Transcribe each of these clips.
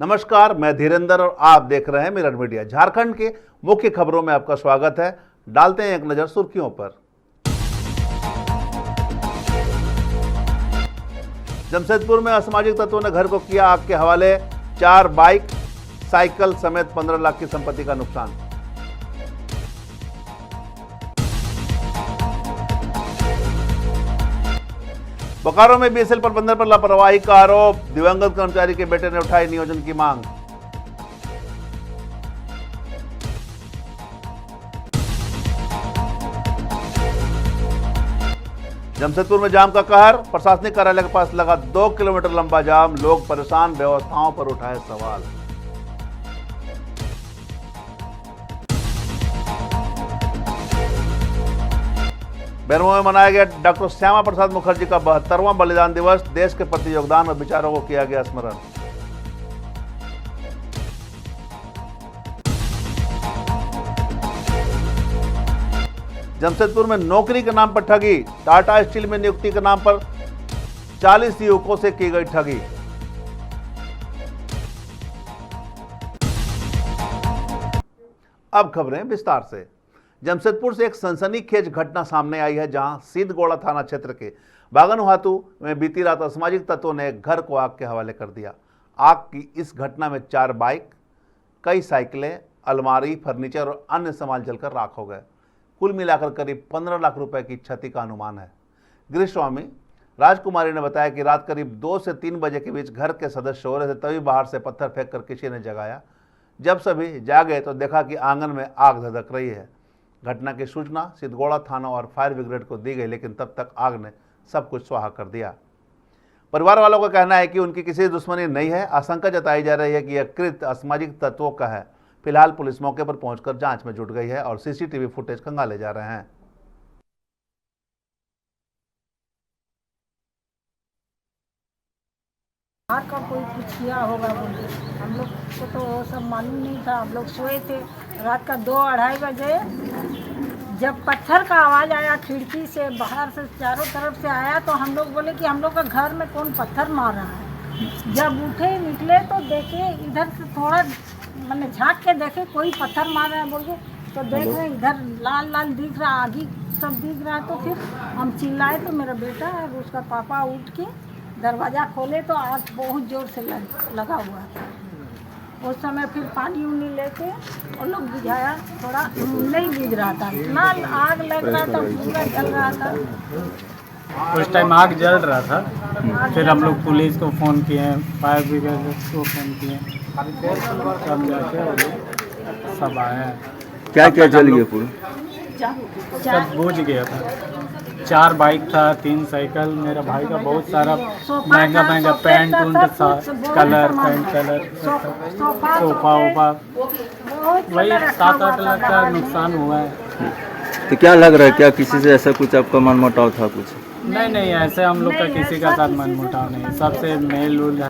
नमस्कार, मैं धीरेंद्र और आप देख रहे हैं मिरर मीडिया। झारखंड के मुख्य खबरों में आपका स्वागत है। डालते हैं एक नजर सुर्खियों पर। जमशेदपुर में असामाजिक तत्वों ने घर को किया आग के हवाले। 4 बाइक, साइकिल समेत 15 लाख की संपत्ति का नुकसान। बोकारो में बीएसएल प्रबंधन पर लापरवाही का आरोप। दिवंगत कर्मचारी के बेटे ने उठाई नियोजन की मांग। जमशेदपुर में जाम का कहर। प्रशासनिक कार्यालय के पास लगा 2 किलोमीटर लंबा जाम। लोग परेशान, व्यवस्थाओं पर उठाए सवाल। बेरमो में मनाया गया डॉक्टर श्यामा प्रसाद मुखर्जी का 72वां बलिदान दिवस। देश के प्रति योगदान और विचारों को किया गया स्मरण। जमशेदपुर में नौकरी के नाम पर ठगी। टाटा स्टील में नियुक्ति के नाम पर 40 युवकों से की गई ठगी। अब खबरें विस्तार से। जमशेदपुर से एक सनसनीखेज घटना सामने आई है, जहां सिद्धगोड़ा थाना क्षेत्र के बागनहातू में बीती रात असामाजिक तत्वों ने एक घर को आग के हवाले कर दिया। आग की इस घटना में 4 बाइक, कई साइकिलें, अलमारी, फर्नीचर और अन्य सामान जलकर राख हो गए। कुल मिलाकर करीब 15 लाख रुपए की क्षति का अनुमान है। गृहस्वामी राजकुमारी ने बताया कि रात करीब 2 से 3 बजे के बीच घर के सदस्य सो रहे थे, तभी बाहर से पत्थर फेंक कर किसी ने जगाया। जब सभी जागे तो देखा कि आंगन में आग धधक रही है। घटना की सूचना सिद्धगोड़ा थाना और फायर ब्रिगेड को दी गई, लेकिन तब तक आग ने सब कुछ स्वाहा कर दिया। परिवार वालों का कहना है कि उनकी किसी दुश्मनी नहीं है। आशंका जताई जा रही है कि यह कृत्य असामाजिक तत्वों का है। फिलहाल पुलिस मौके पर पहुंचकर जांच में जुट गई है और सीसीटीवी फुटेज खंगाले जा रहे हैं। बाहर का कोई कुछ किया होगा बोले, हम लोग को तो वो सब मालूम नहीं था। हम लोग सोए थे। रात का 2-2:30 बजे जब पत्थर का आवाज़ आया खिड़की से, बाहर से चारों तरफ से आया, तो हम लोग बोले कि हम लोग का घर में कौन पत्थर मार रहा है। जब उठे निकले तो देखे इधर से थोड़ा मैंने झाँक के देखे कोई पत्थर मार रहा है बोल के, तो देख रहे इधर लाल लाल दिख रहा, आगे सब दिख रहा है। तो फिर हम चिल्लाए तो मेरा बेटा और उसका पापा उठ के दरवाज़ा खोले तो आग बहुत ज़ोर से लगा हुआ था। उस समय फिर पानी उनी लेके और लोग बुझाया, थोड़ा नहीं बुझ रहा था, इतना आग लग रहा था, पूरा जल रहा था। उस टाइम आग जल रहा था। फिर हम लोग पुलिस को फ़ोन किए, फायर ब्रिगेड को फ़ोन किए, सब जाके सब आए। क्या क्या जल गया पूरा? सब बुझ गया था। 4 बाइक था, 3 साइकिल, मेरा भाई का बहुत सारा महंगा महंगा पैंट उंट था, कलर पेंट कलर, सोफा वोफा, वही 7-8 लाख का नुकसान हुआ है। तो क्या लग रहा है, क्या किसी से ऐसा कुछ आपका मनमुटाव था कुछ? नहीं, ऐसे हम लोग का किसी का साथ मनमुटाव नहीं, सबसे मेल उल।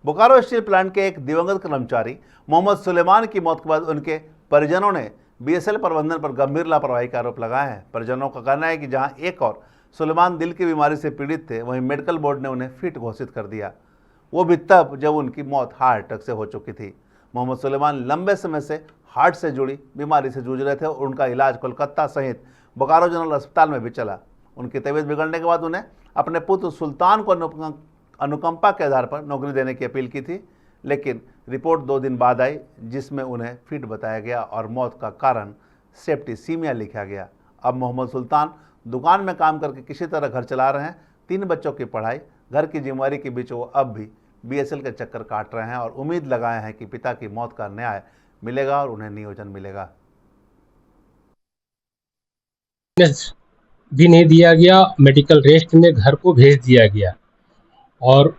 बोकारो स्टील प्लांट के एक दिवंगत कर्मचारी मोहम्मद सुलेमान की मौत के बाद उनके परिजनों ने बीएसएल प्रबंधन पर गंभीर लापरवाही का आरोप लगाए हैं। परिजनों का कहना है कि जहां एक और सुलेमान दिल की बीमारी से पीड़ित थे, वहीं मेडिकल बोर्ड ने उन्हें फिट घोषित कर दिया। वो भी तब जब उनकी मौत हार्ट अटैक से हो चुकी थी। मोहम्मद सुलेमान लंबे समय से हार्ट से जुड़ी बीमारी से जूझ रहे थे और उनका इलाज कोलकाता सहित बोकारो जनरल अस्पताल में भी चला। उनकी तबीयत बिगड़ने के बाद उन्हें अपने पुत्र सुल्तान को अनुकंपा के आधार पर नौकरी देने की अपील की थी, लेकिन रिपोर्ट 2 दिन बाद आई, जिसमें उन्हें फिट बताया गया और मौत का कारण सेप्टिसीमिया लिखा गया। अब मोहम्मद सुल्तान दुकान में काम करके किसी तरह घर चला रहे हैं। 3 बच्चों की पढ़ाई, घर की जिम्मेदारी के बीच वो अब भी बीएसएल के चक्कर काट रहे हैं और उम्मीद लगाए हैं कि पिता की मौत का न्याय मिलेगा और उन्हें नियोजन मिलेगा। भी नहीं दिया गया, मेडिकल रेस्ट में घर को भेज दिया गया और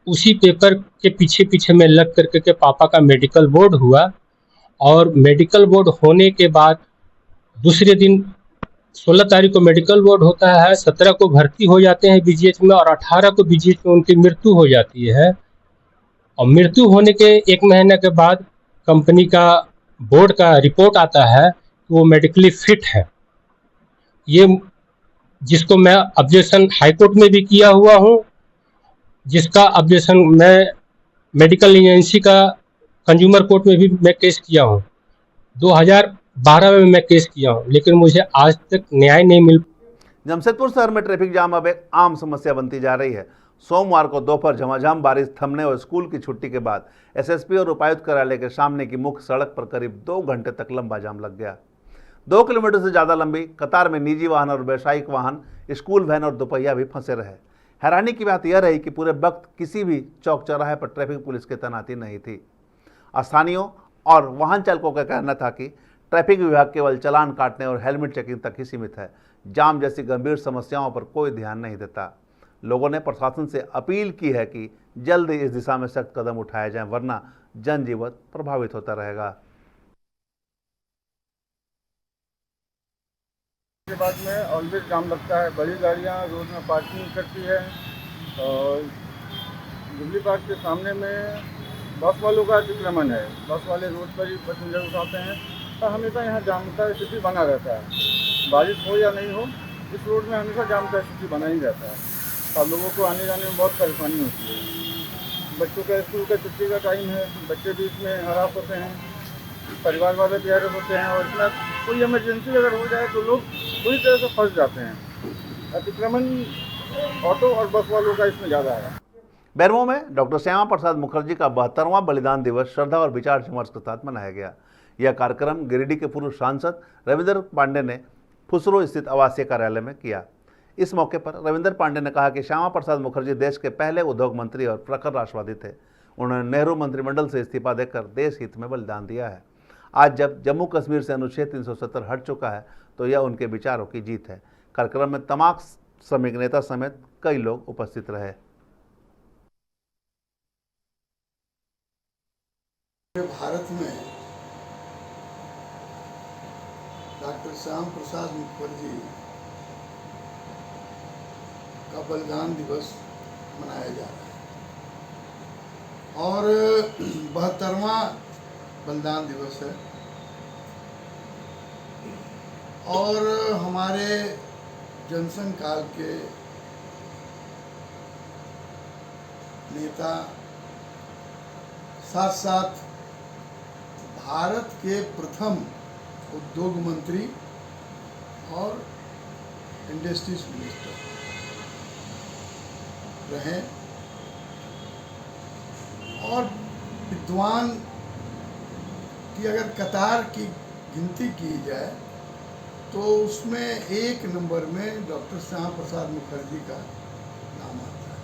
उसी पेपर के पीछे पीछे में लग करके के पापा का मेडिकल बोर्ड हुआ और मेडिकल बोर्ड होने के बाद दूसरे दिन 16 तारीख को मेडिकल बोर्ड होता है, 17 को भर्ती हो जाते हैं बीजीएच में और 18 को बीजीएच में उनकी मृत्यु हो जाती है। और मृत्यु होने के 1 महीने के बाद कंपनी का बोर्ड का रिपोर्ट आता है कि वो मेडिकली फिट है। ये जिसको मैं ऑब्जेक्शन हाईकोर्ट में भी किया हुआ हूँ, जिसका ऑब्जेक्शन मैं मेडिकल एजेंसी का कंज्यूमर कोर्ट में भी मैं केस किया हूँ, 2012 में मैं केस किया हूँ, लेकिन मुझे आज तक न्याय नहीं मिल। जमशेदपुर शहर में ट्रैफिक जाम अब एक आम समस्या बनती जा रही है। सोमवार को दोपहर झमाझम बारिश थमने और स्कूल की छुट्टी के बाद एसएसपी और उपायुक्त कार्यालय के सामने की मुख्य सड़क पर करीब 2 घंटे तक लंबा जाम लग गया। 2 किलोमीटर से ज़्यादा लंबी कतार में निजी वाहन और व्यावसायिक वाहन, स्कूल वैन और दोपहिया भी फंसे रहे। हैरानी की बात यह रही कि पूरे वक्त किसी भी चौक चौराहे पर ट्रैफिक पुलिस की तैनाती नहीं थी। स्थानीयों और वाहन चालकों का कहना था कि ट्रैफिक विभाग केवल चालान काटने और हेलमेट चेकिंग तक ही सीमित है, जाम जैसी गंभीर समस्याओं पर कोई ध्यान नहीं देता। लोगों ने प्रशासन से अपील की है कि जल्द इस दिशा में सख्त कदम उठाए जाएं, वरना जनजीवन प्रभावित होता रहेगा। के बाद में ऑलवेज जाम लगता है। बड़ी गाड़ियाँ रोड में पार्किंग करती है और जुबली पार्क के सामने में बस वालों का अतिक्रमण है। बस वाले रोड पर ही पैसेंजर उठाते हैं और हमेशा यहाँ जाम का स्थिति बना रहता है। बारिश हो या नहीं हो, इस रोड में हमेशा जाम का स्थिति बना ही रहता है और लोगों को आने जाने में बहुत परेशानी होती है। बच्चों का स्कूल का छुट्टी का टाइम है, बच्चे भी इसमें हरास होते हैं, परिवार वाले भी हरास होते हैं और इसमें कोई इमरजेंसी अगर हो जाए तो लोग पूरी तरह से फंस जाते हैं। अतिक्रमण ऑटो और बस वालों का इसमें ज़्यादा है। बैरमो में डॉक्टर श्यामा प्रसाद मुखर्जी का 72वां बलिदान दिवस श्रद्धा और विचार विमर्श के साथ मनाया गया। यह कार्यक्रम गिरिडीह के पूर्व सांसद रविंद्र पांडे ने फुसरो स्थित आवासीय कार्यालय में किया। इस मौके पर रविंद्र पांडे ने कहा कि श्यामा प्रसाद मुखर्जी देश के पहले उद्योग मंत्री और प्रखर राष्ट्रवादी थे। उन्होंने नेहरू मंत्रिमंडल से इस्तीफा देकर देश हित में बलिदान दिया है। आज जब जम्मू कश्मीर से अनुच्छेद 370 हट चुका है तो यह उनके विचारों की जीत है। कार्यक्रम में तमाम श्रमिक नेता समेत कई लोग उपस्थित रहे। भारत में डॉक्टर श्याम प्रसाद मुखर्जी का बलिदान दिवस मनाया जा रहा है और 72वां बलिदान दिवस है और हमारे जनसंघ काल के नेता साथ साथ भारत के प्रथम उद्योग मंत्री और इंडस्ट्रीज मिनिस्टर रहे और विद्वान की अगर कतार की गिनती की जाए तो उसमें 1 नंबर में डॉक्टर श्यामा प्रसाद मुखर्जी का नाम आता है।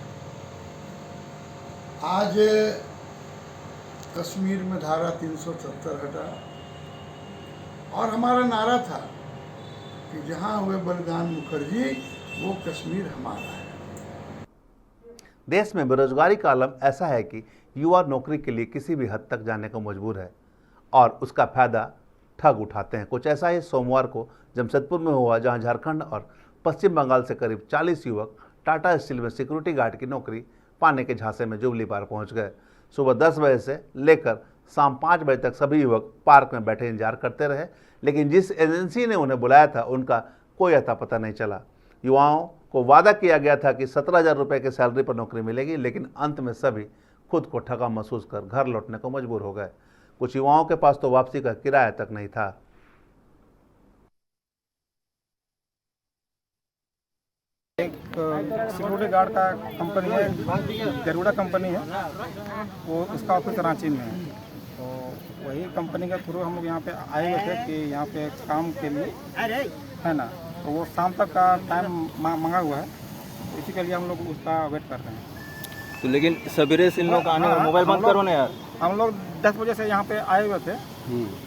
आज कश्मीर में धारा 370 हटा और हमारा नारा था कि जहां हुए बलिदान मुखर्जी वो कश्मीर हमारा है। देश में बेरोजगारी का आलम ऐसा है कि युवा नौकरी के लिए किसी भी हद तक जाने को मजबूर है और उसका फायदा ठग उठाते हैं। कुछ ऐसा ही सोमवार को जमशेदपुर में हुआ, जहां झारखंड और पश्चिम बंगाल से करीब 40 युवक टाटा स्टील में सिक्योरिटी गार्ड की नौकरी पाने के झांसे में जुबली पार्क पहुंच गए। सुबह 10 बजे से लेकर शाम 5 बजे तक सभी युवक पार्क में बैठे इंतजार करते रहे, लेकिन जिस एजेंसी ने उन्हें बुलाया था उनका कोई अता पता नहीं चला। युवाओं को वादा किया गया था कि 17,000 रुपये की सैलरी पर नौकरी मिलेगी, लेकिन अंत में सभी खुद को ठगा महसूस कर घर लौटने को मजबूर हो गए। कुछ युवाओं के पास तो वापसी का किराया तक नहीं था। एक सिक्योरिटी गार्ड का कंपनी है, गरुड़ा कंपनी है, वो उसका ऑफिस रांची में है। तो वही कंपनी के थ्रू हम लोग यहाँ पे आए हुए थे कि यहाँ पे काम के लिए है ना, तो वो शाम तक का टाइम मांगा हुआ है, इसी के लिए हम लोग उसका वेट कर रहे हैं। तो लेकिन सवेरे से इन लोग आने और मोबाइल बंद करो ना यार। हम लोग 10 बजे से यहाँ पे आए हुए थे,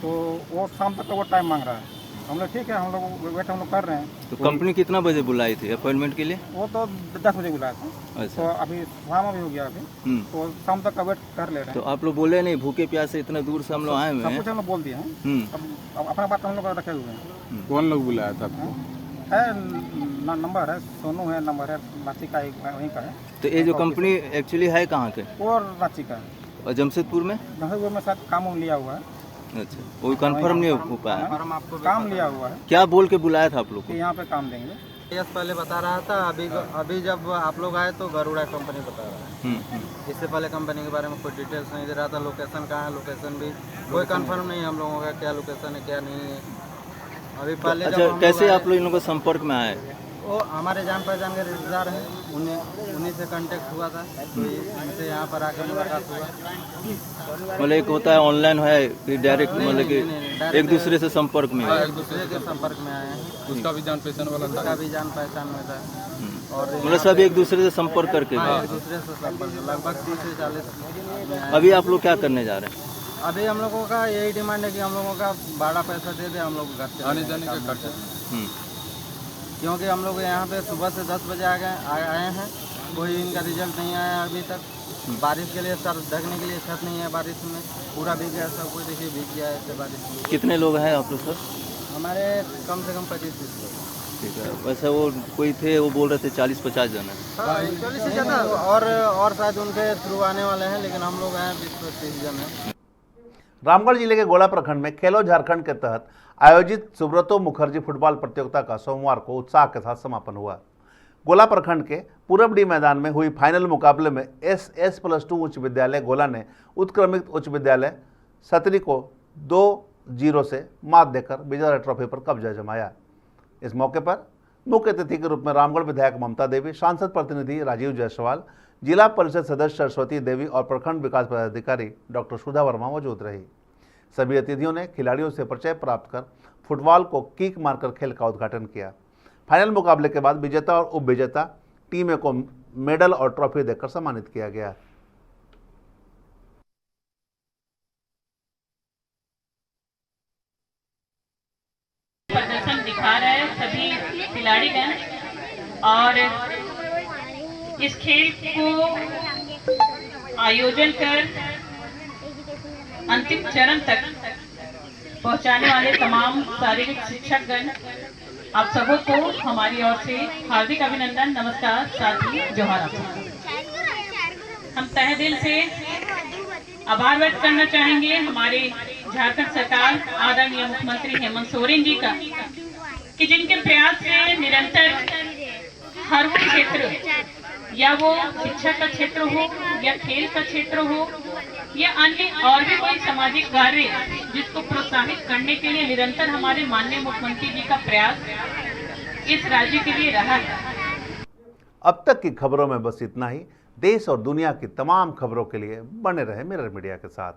तो वो शाम तक का वो टाइम मांग रहा है। हम लोग ठीक है, हम लोग वेट हम लोग कर रहे हैं। तो कंपनी कितना बजे बुलाई थी अपॉइंटमेंट के लिए? वो तो 10 बजे बुलाया था। अच्छा। तो अभी शाम भी हो गया अभी, तो शाम तक का वेट कर ले रहे हैं। तो आप लोग बोले नहीं भूखे प्यासे इतना दूर से हम लोग आए हुए सब हैं? कुछ हम लोग बोल दिए हैं। अब अपना बात हम लोग रखे हुए हैं। कौन लोग बुलाया था आपको? है नंबर है, सोनू है, नंबर है, रांची का वहीं का है। तो ये जो कंपनी एक्चुअली है कहाँ के? वो रांची का है, और जमशेदपुर में? जमशेदपुर में साथ काम लिया हुआ है। अच्छा, कोई कंफर्म नहीं हो पाया? काम लिया हुआ है क्या बोल के बुलाया था आप लोग को? कि यहाँ पे काम देंगे। यस पहले बता रहा था, अभी जब आप लोग आए तो गरुड़ा कंपनी बता रहा है। इससे पहले कंपनी के बारे में कोई डिटेल्स नहीं दे रहा था। लोकेशन कहाँ है, लोकेशन भी कोई कंफर्म नहीं है हम लोगों का, क्या लोकेशन है क्या नहीं है। अभी पहले अच्छा, कैसे आप लोग इन लोगों के संपर्क में आए? वो हमारे जान पहचान के रिश्तेदार हैं, उन्हीं से कांटेक्ट हुआ था, तो इनसे यहाँ पर आकर मुलाकात हुआ। मतलब एक होता है ऑनलाइन है कि डायरेक्ट, मतलब कि एक दूसरे से संपर्क में एक दूसरे के संपर्क में आए हैं। उसका भी जान पहचान वाला उसका भी जान पहचान में था। और मतलब सब एक दूसरे से संपर्क करके एक दूसरे से संपर्क लगभग 30 से 40। अभी आप लोग क्या करने जा रहे हैं? अभी हम लोगों का यही डिमांड है कि हम लोगों का भाड़ा पैसा दे दे, हम लोग घर से आने जाने का खर्चा। क्योंकि हम लोग यहाँ पे सुबह से 10 बजे आए हैं, कोई इनका रिजल्ट नहीं आया अभी तक। बारिश के लिए सर ढकने के लिए छत नहीं है, बारिश में पूरा भीग गया, सब कुछ देखिए भीग गया है ऐसे बारिश में। कितने लोग हैं आप लोग सर? हमारे कम से कम 25-30 लोग। ठीक है, वैसे वो कोई थे वो बोल रहे थे 40-50 जन है। 40 से ज़्यादा और शायद उनके थ्रू आने वाले हैं, लेकिन हम लोग हैं 20-30 जन हैं। रामगढ़ जिले के गोला प्रखंड में खेलो झारखंड के तहत आयोजित सुब्रतो मुखर्जी फुटबॉल प्रतियोगिता का सोमवार को उत्साह के साथ समापन हुआ। गोला प्रखंड के पूरबडी मैदान में हुई फाइनल मुकाबले में SS+2 उच्च विद्यालय गोला ने उत्क्रमित उच्च विद्यालय सतरी को 2-0 से मात देकर विजेता ट्रॉफी पर कब्जा जमाया। इस मौके पर मुख्य अतिथि के रूप में रामगढ़ विधायक ममता देवी, सांसद प्रतिनिधि राजीव जायसवाल, जिला परिषद सदस्य सरस्वती देवी और प्रखंड विकास पदाधिकारी डॉक्टर सुधा वर्मा मौजूद रही। सभी अतिथियों ने खिलाड़ियों से परिचय प्राप्त कर फुटबॉल को किक मारकर खेल का उद्घाटन किया। फाइनल मुकाबले के बाद विजेता और उप विजेता टीमों को मेडल और ट्रॉफी देकर सम्मानित किया गया। प्रदर्शन दिखा रहे हैं सभी खिलाड़ीगण, और इस खेल को आयोजन कर अंतिम चरण तक पहुंचाने वाले तमाम शारीरिक शिक्षकगण, आप सबों को हमारी ओर से हार्दिक अभिनंदन, नमस्कार, साथ ही जोहार। हम तहे दिल से आभार व्यक्त करना चाहेंगे हमारे झारखंड सरकार आदरणीय मुख्यमंत्री हेमंत सोरेन जी का, कि जिनके प्रयास से निरंतर हर वो क्षेत्र, या वो शिक्षा का क्षेत्र हो या खेल का क्षेत्र हो या अन्य और भी कोई सामाजिक कार्य, जिसको प्रोत्साहित करने के लिए निरंतर हमारे माननीय मुख्यमंत्री जी का प्रयास इस राज्य के लिए रहा है। अब तक की खबरों में बस इतना ही। देश और दुनिया की तमाम खबरों के लिए बने रहे मिरर मीडिया के साथ।